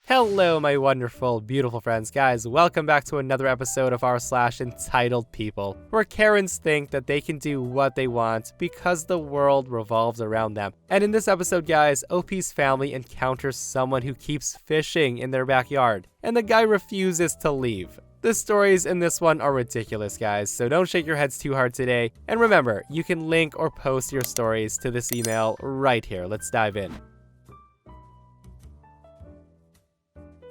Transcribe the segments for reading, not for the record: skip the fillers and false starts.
Hello, my wonderful, beautiful friends. Guys, welcome back to another episode of entitled people, where Karens think that they can do what they want because the world revolves around them. And in this episode, guys, OP's family encounters someone who keeps fishing in their backyard, and the guy refuses to leave. The stories in this one are ridiculous, guys, so don't shake your heads too hard today. And remember, you can link or post your stories to this email right here. Let's dive in.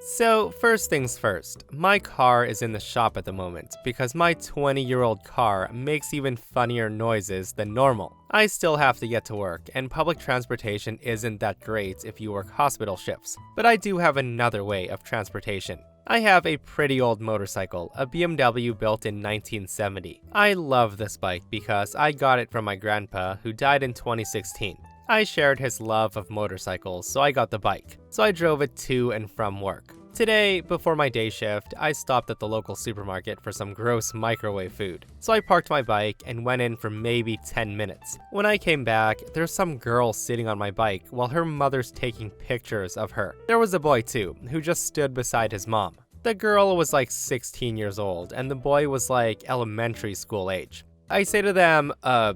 So, first things first, my car is in the shop at the moment because my 20-year-old car makes even funnier noises than normal. I still have to get to work, and public transportation isn't that great if you work hospital shifts, but I do have another way of transportation. I have a pretty old motorcycle, a BMW built in 1970. I love this bike because I got it from my grandpa, who died in 2016. I shared his love of motorcycles, so I got the bike. So I drove it to and from work. Today, before my day shift, I stopped at the local supermarket for some gross microwave food. So I parked my bike and went in for maybe 10 minutes. When I came back, there's some girl sitting on my bike while her mother's taking pictures of her. There was a boy too, who just stood beside his mom. The girl was like 16 years old, and the boy was like elementary school age. I say to them,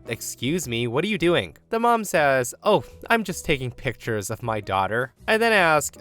excuse me, what are you doing? The mom says, oh, I'm just taking pictures of my daughter. I then ask,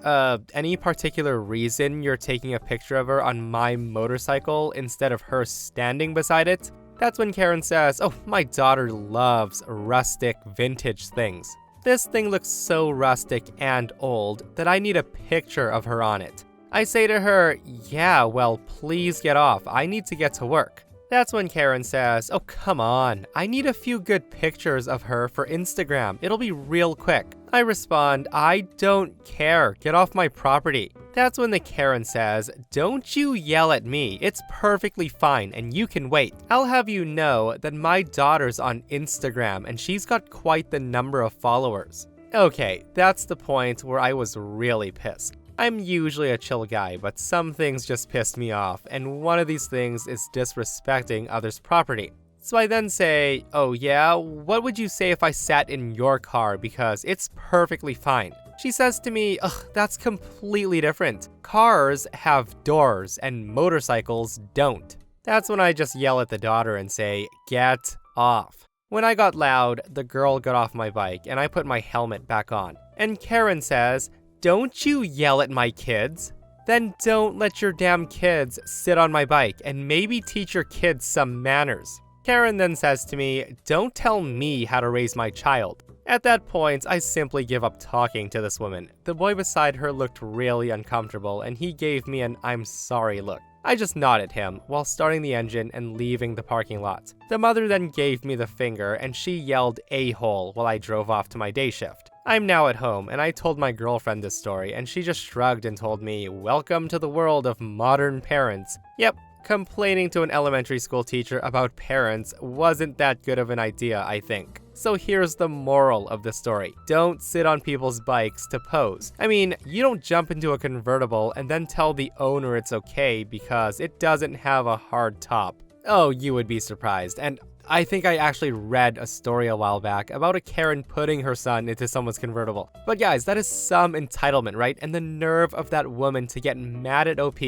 any particular reason you're taking a picture of her on my motorcycle instead of her standing beside it? That's when Karen says, oh, my daughter loves rustic vintage things. This thing looks so rustic and old that I need a picture of her on it. I say to her, yeah, well, please get off. I need to get to work. That's when Karen says, oh, come on, I need a few good pictures of her for Instagram. It'll be real quick. I respond, I don't care. Get off my property. That's when the Karen says, don't you yell at me. It's perfectly fine and you can wait. I'll have you know that my daughter's on Instagram and she's got quite the number of followers. Okay, that's the point where I was really pissed. I'm usually a chill guy, but some things just pissed me off, and one of these things is disrespecting others' property. So I then say, oh yeah, what would you say if I sat in your car because it's perfectly fine? She says to me, ugh, that's completely different. Cars have doors and motorcycles don't. That's when I just yell at the daughter and say, get off. When I got loud, the girl got off my bike and I put my helmet back on. And Karen says, don't you yell at my kids? Then don't let your damn kids sit on my bike and maybe teach your kids some manners. Karen then says to me, don't tell me how to raise my child. At that point, I simply give up talking to this woman. The boy beside her looked really uncomfortable and he gave me an I'm sorry look. I just nodded him while starting the engine and leaving the parking lot. The mother then gave me the finger and she yelled a-hole while I drove off to my day shift. I'm now at home and I told my girlfriend this story and she just shrugged and told me, welcome to the world of modern parents. Yep, complaining to an elementary school teacher about parents wasn't that good of an idea, I think. So here's the moral of the story. Don't sit on people's bikes to pose. I mean, you don't jump into a convertible and then tell the owner it's okay because it doesn't have a hard top. Oh, you would be surprised. And I think I actually read a story a while back about a Karen putting her son into someone's convertible. But guys, that is some entitlement, right? And the nerve of that woman to get mad at OP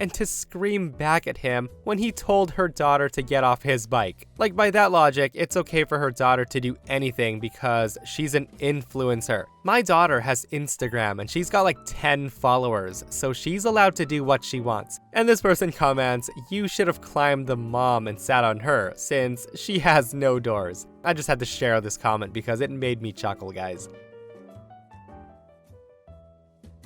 and to scream back at him when he told her daughter to get off his bike. Like, by that logic, it's okay for her daughter to do anything because she's an influencer. My daughter has Instagram and she's got like 10 followers, so she's allowed to do what she wants. And this person comments, you should have climbed the mom and sat on her since she has no doors. I just had to share this comment because it made me chuckle, guys.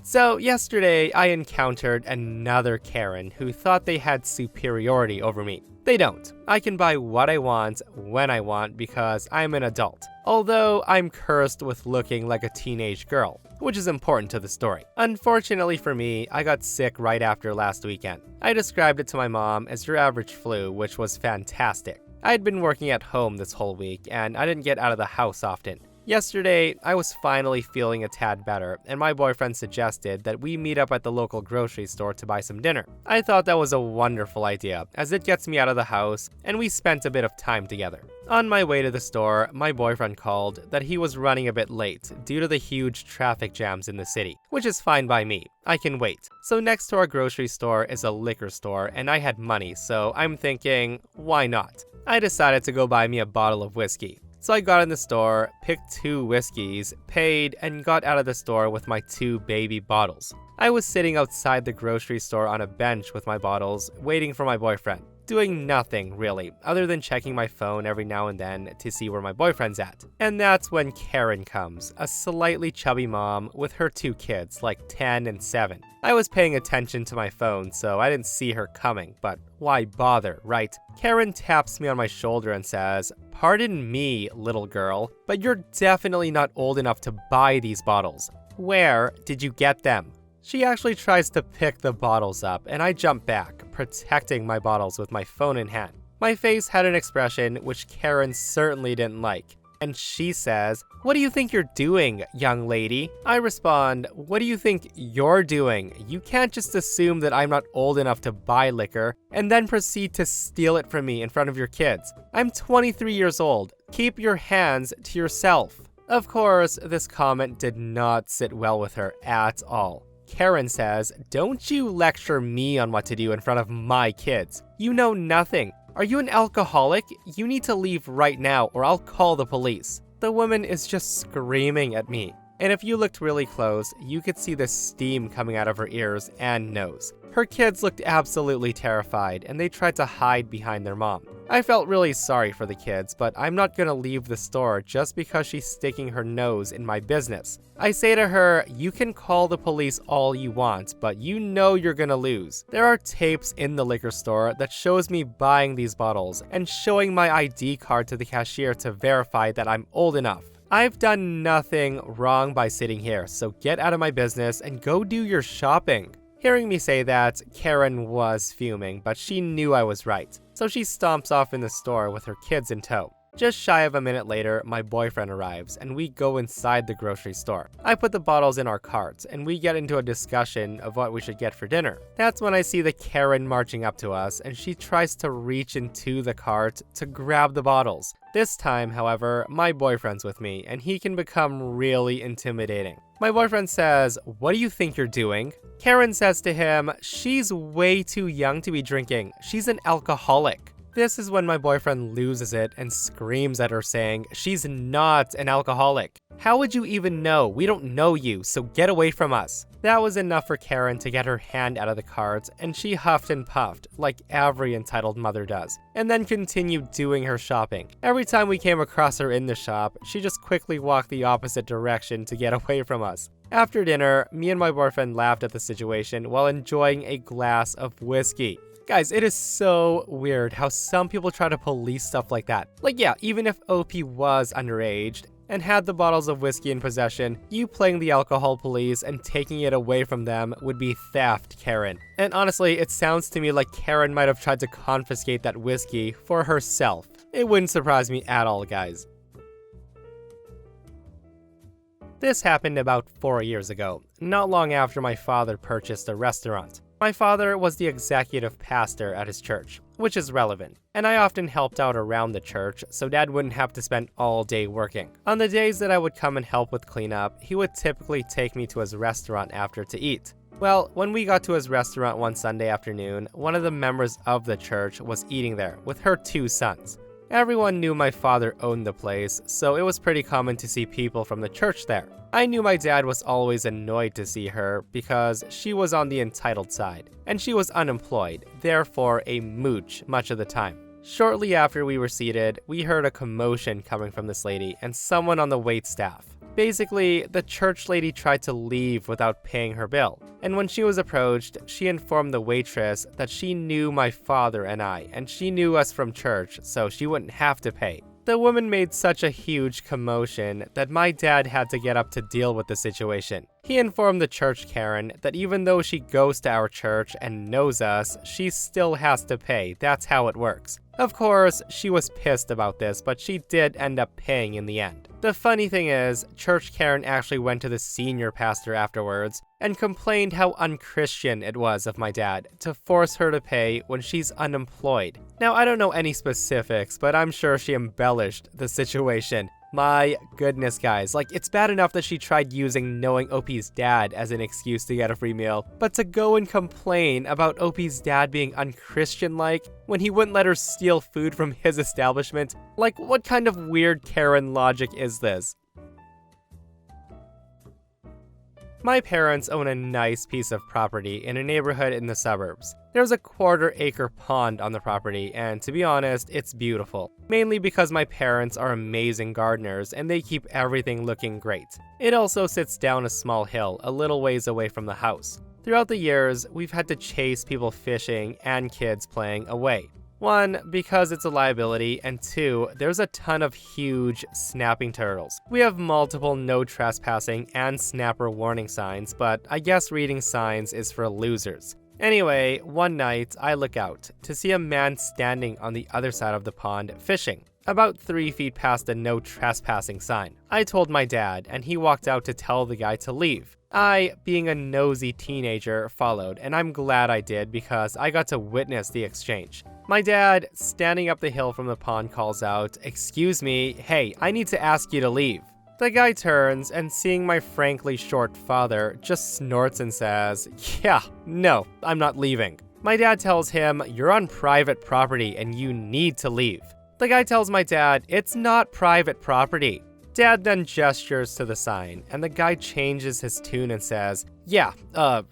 So yesterday, I encountered another Karen who thought they had superiority over me. They don't. I can buy what I want, when I want, because I'm an adult. Although I'm cursed with looking like a teenage girl, which is important to the story. Unfortunately for me, I got sick right after last weekend. I described it to my mom as your average flu, which was fantastic. I had been working at home this whole week, and I didn't get out of the house often. Yesterday, I was finally feeling a tad better, and my boyfriend suggested that we meet up at the local grocery store to buy some dinner. I thought that was a wonderful idea, as it gets me out of the house, and we spent a bit of time together. On my way to the store, my boyfriend called that he was running a bit late due to the huge traffic jams in the city, which is fine by me. I can wait. So next to our grocery store is a liquor store, and I had money, so I'm thinking, why not? I decided to go buy me a bottle of whiskey. So I got in the store, picked 2 whiskeys, paid, and got out of the store with my 2 baby bottles. I was sitting outside the grocery store on a bench with my bottles, waiting for my boyfriend. Doing nothing, really, other than checking my phone every now and then to see where my boyfriend's at. And that's when Karen comes, a slightly chubby mom with her 2 kids, like 10 and 7. I was paying attention to my phone, so I didn't see her coming, but why bother, right? Karen taps me on my shoulder and says, "Pardon me, little girl, but you're definitely not old enough to buy these bottles. Where did you get them?" She actually tries to pick the bottles up, and I jump back, protecting my bottles with my phone in hand. My face had an expression which Karen certainly didn't like, and she says, "What do you think you're doing, young lady?" I respond, "What do you think you're doing? You can't just assume that I'm not old enough to buy liquor, and then proceed to steal it from me in front of your kids. I'm 23 years old. Keep your hands to yourself." Of course, this comment did not sit well with her at all. Karen says, "Don't you lecture me on what to do in front of my kids. You know nothing. Are you an alcoholic? You need to leave right now or I'll call the police." The woman is just screaming at me. And if you looked really close, you could see the steam coming out of her ears and nose. Her kids looked absolutely terrified, and they tried to hide behind their mom. I felt really sorry for the kids, but I'm not gonna leave the store just because she's sticking her nose in my business. I say to her, "You can call the police all you want, but you know you're gonna lose." There are tapes in the liquor store that shows me buying these bottles and showing my ID card to the cashier to verify that I'm old enough. I've done nothing wrong by sitting here, so get out of my business and go do your shopping. Hearing me say that, Karen was fuming, but she knew I was right. So she stomps off in the store with her kids in tow. Just shy of a minute later, my boyfriend arrives, and we go inside the grocery store. I put the bottles in our carts, and we get into a discussion of what we should get for dinner. That's when I see the Karen marching up to us, and she tries to reach into the cart to grab the bottles. This time, however, my boyfriend's with me, and he can become really intimidating. My boyfriend says, "What do you think you're doing?" Karen says to him, "She's way too young to be drinking. She's an alcoholic." This is when my boyfriend loses it and screams at her saying, "She's not an alcoholic. How would you even know? We don't know you, so get away from us." That was enough for Karen to get her hand out of the cart, and she huffed and puffed, like every entitled mother does, and then continued doing her shopping. Every time we came across her in the shop, she just quickly walked the opposite direction to get away from us. After dinner, me and my boyfriend laughed at the situation while enjoying a glass of whiskey. Guys, it is so weird how some people try to police stuff like that. Like, yeah, even if OP was underage and had the bottles of whiskey in possession, you playing the alcohol police and taking it away from them would be theft, Karen. And honestly, it sounds to me like Karen might have tried to confiscate that whiskey for herself. It wouldn't surprise me at all, guys. This happened about 4 years ago, not long after my father purchased a restaurant. My father was the executive pastor at his church, which is relevant, and I often helped out around the church so Dad wouldn't have to spend all day working. On the days that I would come and help with cleanup, he would typically take me to his restaurant after to eat. Well, when we got to his restaurant one Sunday afternoon, one of the members of the church was eating there with her 2 sons. Everyone knew my father owned the place, so it was pretty common to see people from the church there. I knew my dad was always annoyed to see her because she was on the entitled side, and she was unemployed, therefore a mooch much of the time. Shortly after we were seated, we heard a commotion coming from this lady and someone on the waitstaff. Basically, the church lady tried to leave without paying her bill, and when she was approached, she informed the waitress that she knew my father and I, and she knew us from church, so she wouldn't have to pay. The woman made such a huge commotion that my dad had to get up to deal with the situation. He informed the church Karen that even though she goes to our church and knows us, she still has to pay. That's how it works. Of course, she was pissed about this, but she did end up paying in the end. The funny thing is, Church Karen actually went to the senior pastor afterwards and complained how unchristian it was of my dad to force her to pay when she's unemployed. Now, I don't know any specifics, but I'm sure she embellished the situation. My goodness, guys, like, it's bad enough that she tried using knowing OP's dad as an excuse to get a free meal, but to go and complain about OP's dad being unchristian-like when he wouldn't let her steal food from his establishment, like, what kind of weird Karen logic is this? My parents own a nice piece of property in a neighborhood in the suburbs. There's a 1/4-acre pond on the property, and to be honest, it's beautiful. Mainly because my parents are amazing gardeners and they keep everything looking great. It also sits down a small hill a little ways away from the house. Throughout the years, we've had to chase people fishing and kids playing away. 1, because it's a liability, and 2, there's a ton of huge snapping turtles. We have multiple no trespassing and snapper warning signs, but I guess reading signs is for losers. Anyway, one night I look out to see a man standing on the other side of the pond fishing, about 3 feet past the no trespassing sign. I told my dad, and he walked out to tell the guy to leave. I, being a nosy teenager, followed, and I'm glad I did because I got to witness the exchange. My dad, standing up the hill from the pond, calls out, "Excuse me, hey, I need to ask you to leave." The guy turns, and seeing my frankly short father, just snorts and says, "Yeah, no, I'm not leaving." My dad tells him, "You're on private property and you need to leave." The guy tells my dad, "It's not private property." Dad then gestures to the sign, and the guy changes his tune and says, "Yeah,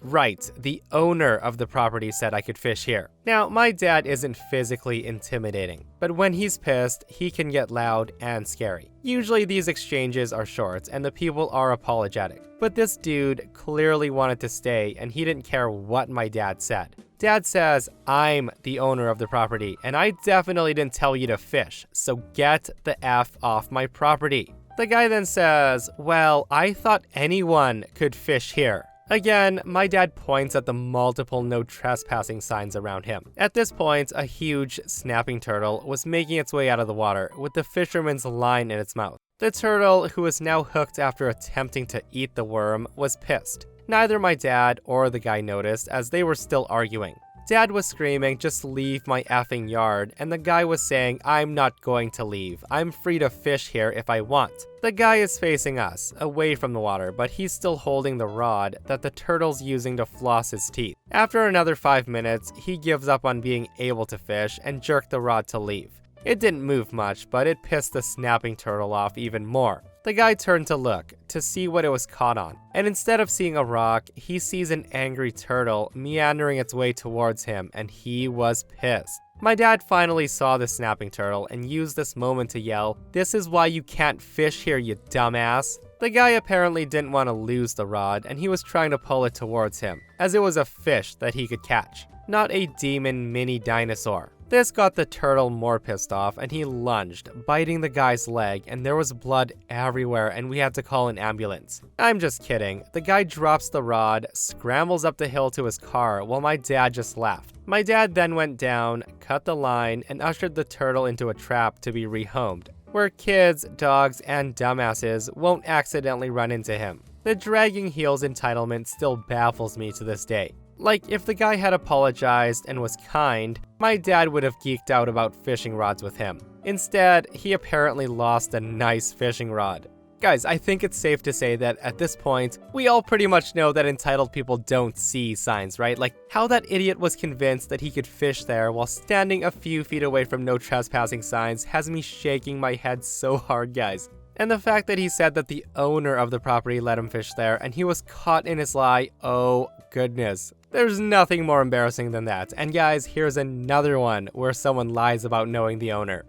right, the owner of the property said I could fish here." Now, my dad isn't physically intimidating, but when he's pissed, he can get loud and scary. Usually these exchanges are short, and the people are apologetic, but this dude clearly wanted to stay, and he didn't care what my dad said. Dad says, "I'm the owner of the property, and I definitely didn't tell you to fish, so get the F off my property." The guy then says, "Well, I thought anyone could fish here." Again, my dad points at the multiple no trespassing signs around him. At this point, a huge snapping turtle was making its way out of the water with the fisherman's line in its mouth. The turtle, who was now hooked after attempting to eat the worm, was pissed. Neither my dad or the guy noticed, as they were still arguing. Dad was screaming, "Just leave my effing yard," and the guy was saying, "I'm not going to leave. I'm free to fish here if I want." The guy is facing us, away from the water, but he's still holding the rod that the turtle's using to floss his teeth. After another 5 minutes, he gives up on being able to fish and jerked the rod to leave. It didn't move much, but it pissed the snapping turtle off even more. The guy turned to look, to see what it was caught on, and instead of seeing a rock, he sees an angry turtle meandering its way towards him, and he was pissed. My dad finally saw the snapping turtle and used this moment to yell, "This is why you can't fish here, you dumbass." The guy apparently didn't want to lose the rod, and he was trying to pull it towards him, as it was a fish that he could catch, not a demon mini dinosaur. This got the turtle more pissed off, and he lunged, biting the guy's leg, and there was blood everywhere, and we had to call an ambulance. I'm just kidding. The guy drops the rod, scrambles up the hill to his car, while my dad just laughed. My dad then went down, cut the line, and ushered the turtle into a trap to be rehomed, where kids, dogs, and dumbasses won't accidentally run into him. The dragging heels entitlement still baffles me to this day. Like, if the guy had apologized and was kind, my dad would have geeked out about fishing rods with him. Instead, he apparently lost a nice fishing rod. Guys, I think it's safe to say that at this point, we all pretty much know that entitled people don't see signs, right? Like, how that idiot was convinced that he could fish there while standing a few feet away from no trespassing signs has me shaking my head so hard, guys. And the fact that he said that the owner of the property let him fish there and he was caught in his lie, oh goodness. There's nothing more embarrassing than that. And guys, here's another one where someone lies about knowing the owner.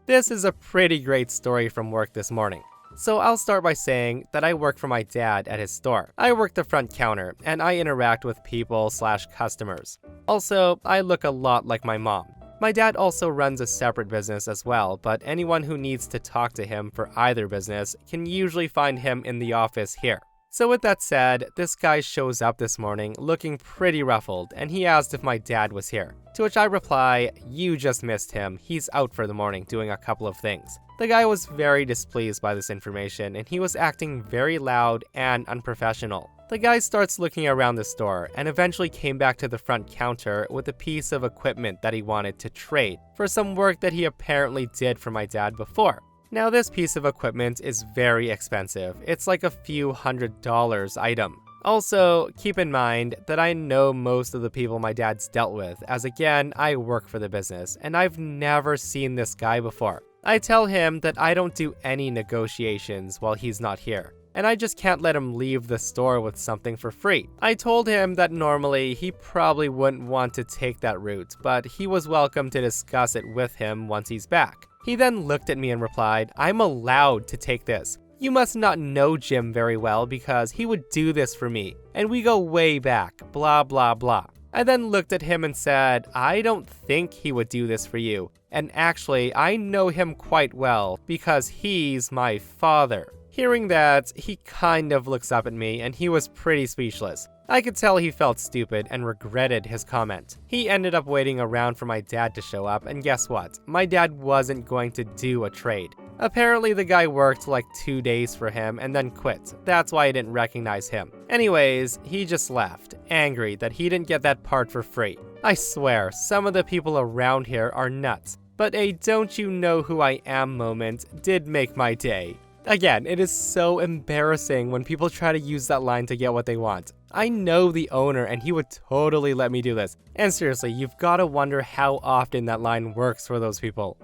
This is a pretty great story from work this morning. So I'll start by saying that I work for my dad at his store. I work the front counter, and I interact with people/customers. Also, I look a lot like my mom. My dad also runs a separate business as well, but anyone who needs to talk to him for either business can usually find him in the office here. So with that said, this guy shows up this morning looking pretty ruffled, and he asked if my dad was here. To which I reply, "You just missed him, he's out for the morning doing a couple of things." The guy was very displeased by this information, and he was acting very loud and unprofessional. The guy starts looking around the store, and eventually came back to the front counter with a piece of equipment that he wanted to trade for some work that he apparently did for my dad before. Now this piece of equipment is very expensive. It's like a few $100 item. Also, keep in mind that I know most of the people my dad's dealt with, as again, I work for the business, and I've never seen this guy before. I tell him that I don't do any negotiations while he's not here, and I just can't let him leave the store with something for free. I told him that normally he probably wouldn't want to take that route, but he was welcome to discuss it with him once he's back. He then looked at me and replied, "I'm allowed to take this. You must not know Jim very well because he would do this for me, and we go way back, blah blah blah." I then looked at him and said, "I don't think he would do this for you, and actually I know him quite well because he's my father." Hearing that, he kind of looks up at me and he was pretty speechless. I could tell he felt stupid and regretted his comment. He ended up waiting around for my dad to show up, and guess what? My dad wasn't going to do a trade. Apparently the guy worked like 2 days for him and then quit. That's why I didn't recognize him. Anyways, he just left, angry that he didn't get that part for free. I swear, some of the people around here are nuts. But a "don't you know who I am" moment did make my day. Again, it is so embarrassing when people try to use that line to get what they want. I know the owner and he would totally let me do this. And seriously, you've got to wonder how often that line works for those people.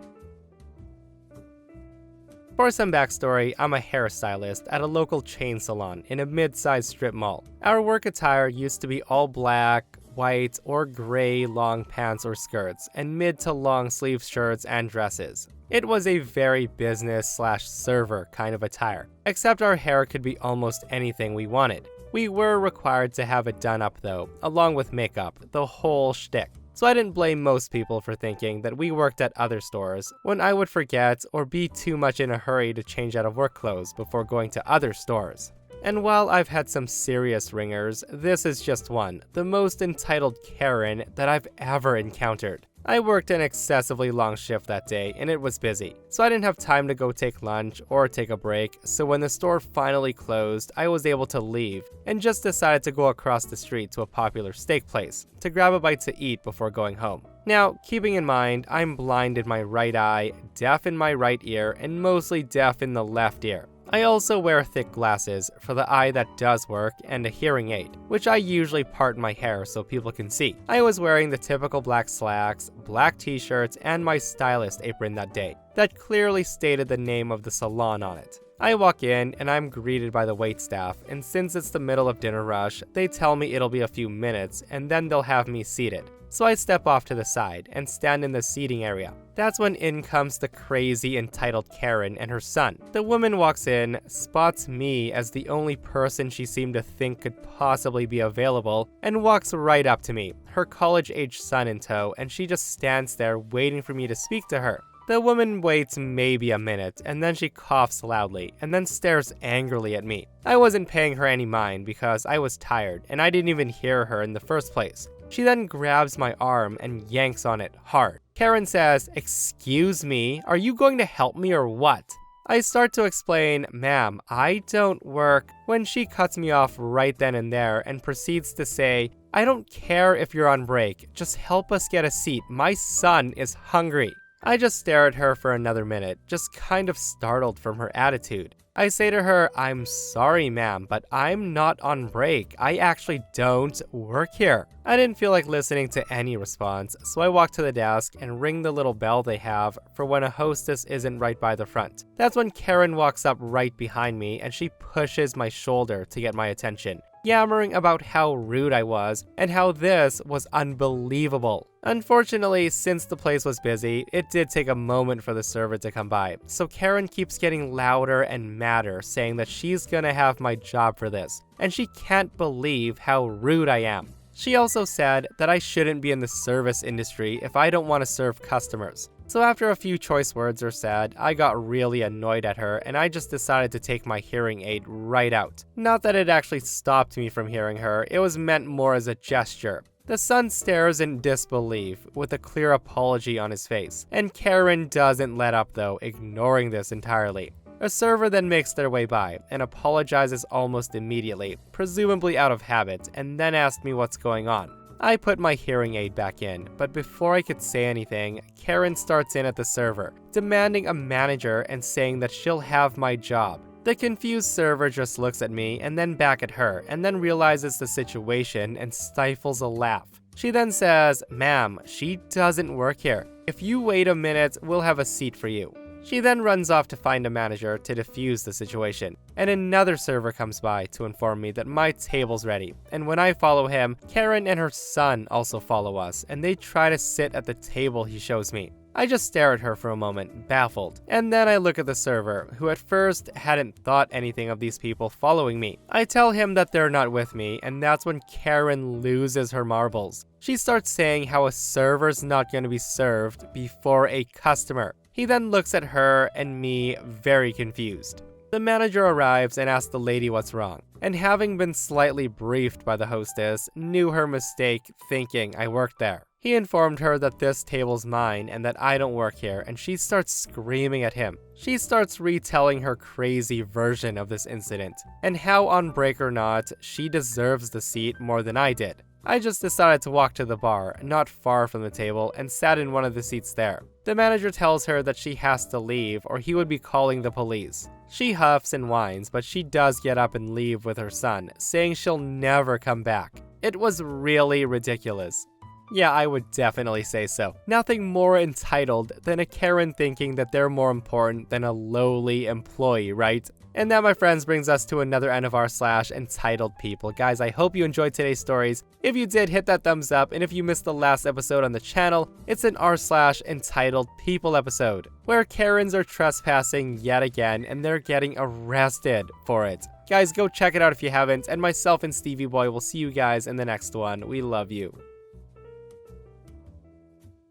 For some backstory, I'm a hairstylist at a local chain salon in a mid-sized strip mall. Our work attire used to be all black, white, or gray long pants or skirts, and mid to long sleeve shirts and dresses. It was a very business/server kind of attire, except our hair could be almost anything we wanted. We were required to have it done up though, along with makeup, the whole shtick. So I didn't blame most people for thinking that we worked at other stores when I would forget or be too much in a hurry to change out of work clothes before going to other stores. And while I've had some serious ringers, this is just one, the most entitled Karen that I've ever encountered. I worked an excessively long shift that day and it was busy, so I didn't have time to go take lunch or take a break, so when the store finally closed, I was able to leave and just decided to go across the street to a popular steak place to grab a bite to eat before going home. Now, keeping in mind, I'm blind in my right eye, deaf in my right ear, and mostly deaf in the left ear. I also wear thick glasses for the eye that does work and a hearing aid, which I usually part my hair so people can see. I was wearing the typical black slacks, black t-shirts, and my stylist apron that day that clearly stated the name of the salon on it. I walk in and I'm greeted by the waitstaff, and since it's the middle of dinner rush, they tell me it'll be a few minutes and then they'll have me seated. So I step off to the side and stand in the seating area. That's when in comes the crazy entitled Karen and her son. The woman walks in, spots me as the only person she seemed to think could possibly be available, and walks right up to me, her college-age son in tow, and she just stands there waiting for me to speak to her. The woman waits maybe a minute, and then she coughs loudly, and then stares angrily at me. I wasn't paying her any mind because I was tired, and I didn't even hear her in the first place. She then grabs my arm and yanks on it hard. Karen says, "Excuse me, are you going to help me or what?" I start to explain, "Ma'am, I don't work," when she cuts me off right then and there and proceeds to say, "I don't care if you're on break, just help us get a seat, my son is hungry." I just stare at her for another minute, just kind of startled from her attitude. I say to her, "I'm sorry ma'am, but I'm not on break. I actually don't work here." I didn't feel like listening to any response, so I walk to the desk and ring the little bell they have for when a hostess isn't right by the front. That's when Karen walks up right behind me and she pushes my shoulder to get my attention, yammering about how rude I was and how this was unbelievable. Unfortunately, since the place was busy, it did take a moment for the server to come by, so Karen keeps getting louder and madder, saying that she's gonna have my job for this, and she can't believe how rude I am. She also said that I shouldn't be in the service industry if I don't want to serve customers. So after a few choice words are said, I got really annoyed at her and I just decided to take my hearing aid right out. Not that it actually stopped me from hearing her, it was meant more as a gesture. The son stares in disbelief, with a clear apology on his face, and Karen doesn't let up though, ignoring this entirely. A server then makes their way by, and apologizes almost immediately, presumably out of habit, and then asks me what's going on. I put my hearing aid back in, but before I could say anything, Karen starts in at the server, demanding a manager and saying that she'll have my job. The confused server just looks at me and then back at her, and then realizes the situation and stifles a laugh. She then says, "Ma'am, she doesn't work here. If you wait a minute, we'll have a seat for you." She then runs off to find a manager to defuse the situation, and another server comes by to inform me that my table's ready, and when I follow him, Karen and her son also follow us, and they try to sit at the table he shows me. I just stare at her for a moment, baffled, and then I look at the server, who at first hadn't thought anything of these people following me. I tell him that they're not with me, and that's when Karen loses her marbles. She starts saying how a server's not going to be served before a customer. He then looks at her and me very confused. The manager arrives and asks the lady what's wrong, and having been slightly briefed by the hostess, knew her mistake thinking I worked there. He informed her that this table's mine and that I don't work here, and she starts screaming at him. She starts retelling her crazy version of this incident, and how on break or not, she deserves the seat more than I did. I just decided to walk to the bar, not far from the table, and sat in one of the seats there. The manager tells her that she has to leave or he would be calling the police. She huffs and whines, but she does get up and leave with her son, saying she'll never come back. It was really ridiculous. Yeah, I would definitely say so. Nothing more entitled than a Karen thinking that they're more important than a lowly employee, right? And that, my friends, brings us to another end of r/EntitledPeople. Guys, I hope you enjoyed today's stories. If you did, hit that thumbs up, and if you missed the last episode on the channel, it's an r/EntitledPeople episode, where Karens are trespassing yet again, and they're getting arrested for it. Guys, go check it out if you haven't, and myself and Stevie Boy will see you guys in the next one. We love you.